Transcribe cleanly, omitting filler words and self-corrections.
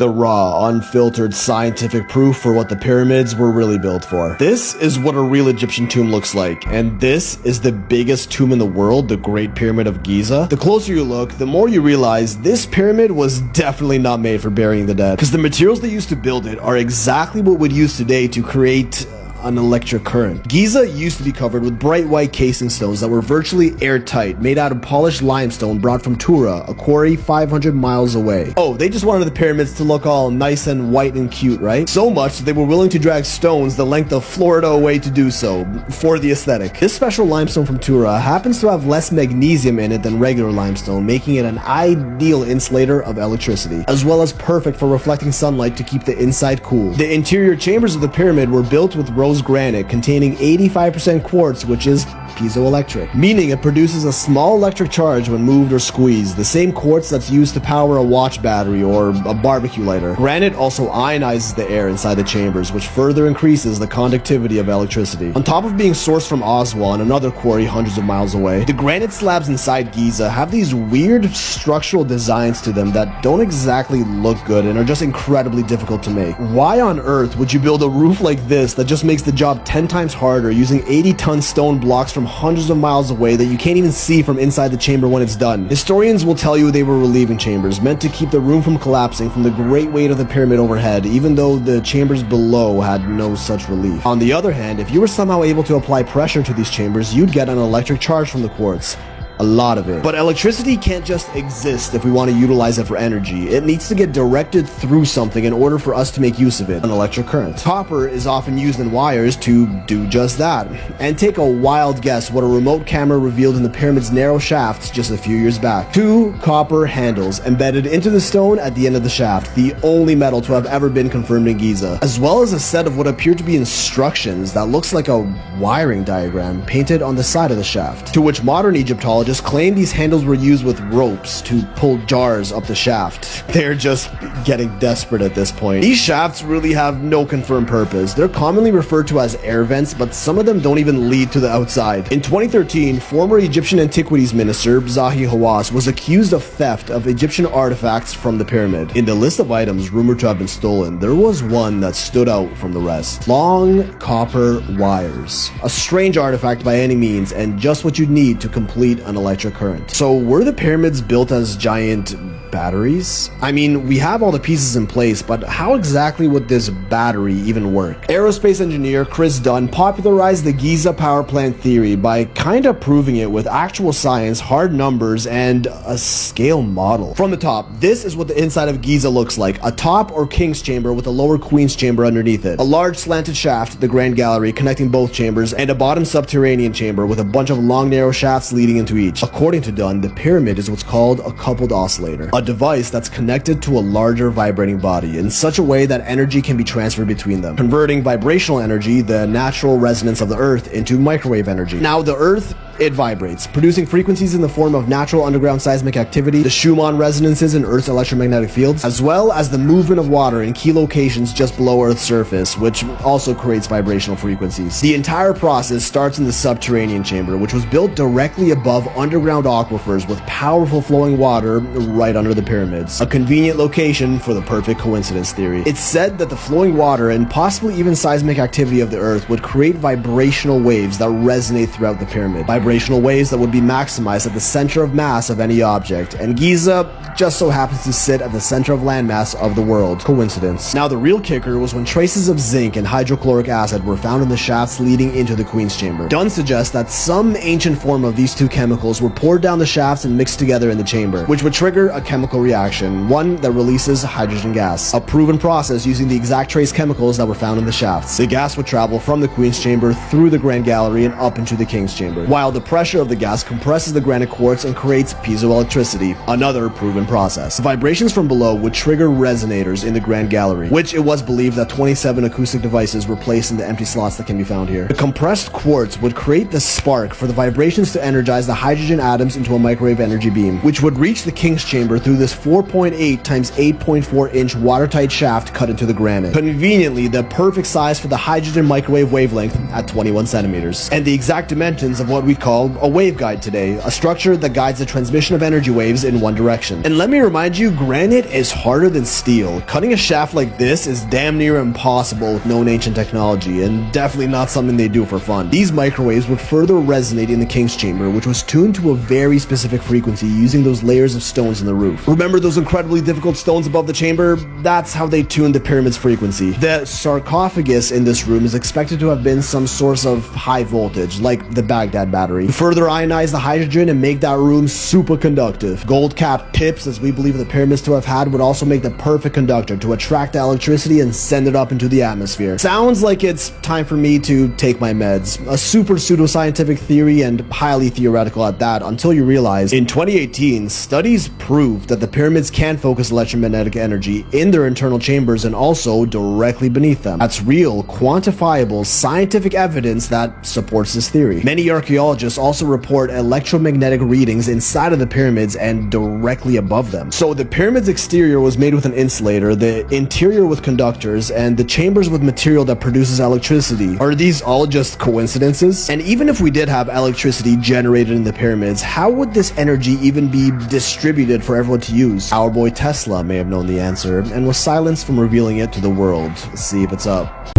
the raw, unfiltered scientific proof for what the pyramids were really built for. This is what a real Egyptian tomb looks like, and this is the biggest tomb in the world, the Great Pyramid of Giza. The closer you look, the more you realize this pyramid was definitely not made for burying the dead, because the materials they used to build it are exactly what we'd use today to create an electric current. Giza used to be covered with bright white casing stones that were virtually airtight, made out of polished limestone brought from Tura, a quarry 500 miles away. Oh, they just wanted the pyramids to look all nice and white and cute, right? So much that they were willing to drag stones the length of Florida away to do so, for the aesthetic. This special limestone from Tura happens to have less magnesium in it than regular limestone, making it an ideal insulator of electricity, as well as perfect for reflecting sunlight to keep the inside cool. The interior chambers of the pyramid were built with rose granite containing 85% quartz, which is piezoelectric, meaning it produces a small electric charge when moved or squeezed, the same quartz that's used to power a watch battery or a barbecue lighter. Granite also ionizes the air inside the chambers, which further increases the conductivity of electricity. On top of being sourced from Aswan, another quarry hundreds of miles away, the granite slabs inside Giza have these weird structural designs to them that don't exactly look good and are just incredibly difficult to make. Why on earth would you build a roof like this that just makes the job 10 times harder, using 80-ton stone blocks from hundreds of miles away that you can't even see from inside the chamber when it's done? Historians will tell you they were relieving chambers, meant to keep the room from collapsing from the great weight of the pyramid overhead, even though the chambers below had no such relief. On the other hand, if you were somehow able to apply pressure to these chambers, you'd get an electric charge from the quartz. A lot of it. But electricity can't just exist if we want to utilize it for energy. It needs to get directed through something in order for us to make use of it, an electric current. Copper is often used in wires to do just that. And take a wild guess what a remote camera revealed in the pyramid's narrow shafts just a few years back. 2 copper handles embedded into the stone at the end of the shaft, the only metal to have ever been confirmed in Giza, as well as a set of what appear to be instructions that looks like a wiring diagram painted on the side of the shaft, to which modern Egyptologists claim these handles were used with ropes to pull jars up the shaft. They're just getting desperate at this point. These shafts really have no confirmed purpose. They're commonly referred to as air vents, but some of them don't even lead to the outside. In 2013, former Egyptian Antiquities Minister Zahi Hawass was accused of theft of Egyptian artifacts from the pyramid. In the list of items rumored to have been stolen, there was one that stood out from the rest. Long copper wires. A strange artifact by any means, and just what you'd need to complete an electric current. So were the pyramids built as giant batteries? I mean, we have all the pieces in place, but how exactly would this battery even work? Aerospace engineer Chris Dunn popularized the Giza power plant theory by kind of proving it with actual science, hard numbers, and a scale model. From the top, this is what the inside of Giza looks like: a top or king's chamber with a lower queen's chamber underneath it, a large slanted shaft, the grand gallery connecting both chambers, and a bottom subterranean chamber with a bunch of long narrow shafts leading into each. According to Dunn, the pyramid is what's called a coupled oscillator, a device that's connected to a larger vibrating body in such a way that energy can be transferred between them, converting vibrational energy, the natural resonance of the earth, into microwave energy. Now the earth, it vibrates, producing frequencies in the form of natural underground seismic activity, the Schumann resonances in Earth's electromagnetic fields, as well as the movement of water in key locations just below Earth's surface, which also creates vibrational frequencies. The entire process starts in the subterranean chamber, which was built directly above underground aquifers with powerful flowing water right under the pyramids. A convenient location for the perfect coincidence theory. It's said that the flowing water and possibly even seismic activity of the Earth would create vibrational waves that resonate throughout the pyramid. Vibrational waves that would be maximized at the center of mass of any object, and Giza just so happens to sit at the center of landmass of the world. Coincidence. Now the real kicker was when traces of zinc and hydrochloric acid were found in the shafts leading into the Queen's Chamber. Dunn suggests that some ancient form of these two chemicals were poured down the shafts and mixed together in the chamber, which would trigger a chemical reaction, one that releases hydrogen gas, a proven process using the exact trace chemicals that were found in the shafts. The gas would travel from the Queen's Chamber through the Grand Gallery and up into the King's Chamber, while the pressure of the gas compresses the granite quartz and creates piezoelectricity, another proven process. Vibrations from below would trigger resonators in the Grand Gallery, which it was believed that 27 acoustic devices were placed in the empty slots that can be found here. The compressed quartz would create the spark for the vibrations to energize the hydrogen atoms into a microwave energy beam, which would reach the King's Chamber through this 4.8 times 8.4 inch watertight shaft cut into the granite. Conveniently, the perfect size for the hydrogen microwave wavelength at 21 centimeters, and the exact dimensions of what we call a waveguide today, a structure that guides the transmission of energy waves in one direction. And let me remind you, granite is harder than steel. Cutting a shaft like this is damn near impossible with known ancient technology, and definitely not something they do for fun. These microwaves would further resonate in the King's Chamber, which was tuned to a very specific frequency using those layers of stones in the roof. Remember those incredibly difficult stones above the chamber? That's how they tuned the pyramid's frequency. The sarcophagus in this room is expected to have been some source of high voltage, like the Baghdad battery, to further ionize the hydrogen and make that room superconductive. Gold-capped pips, as we believe the pyramids to have had, would also make the perfect conductor to attract the electricity and send it up into the atmosphere. Sounds like it's time for me to take my meds. A super pseudoscientific theory and highly theoretical at that, until you realize in 2018, studies proved that the pyramids can focus electromagnetic energy in their internal chambers and also directly beneath them. That's real, quantifiable, scientific evidence that supports this theory. Many archaeologists also report electromagnetic readings inside of the pyramids and directly above them. So the pyramid's exterior was made with an insulator, the interior with conductors, and the chambers with material that produces electricity. Are these all just coincidences? And even if we did have electricity generated in the pyramids, how would this energy even be distributed for everyone to use? Our boy Tesla may have known the answer and was silenced from revealing it to the world. Let's see if it's up.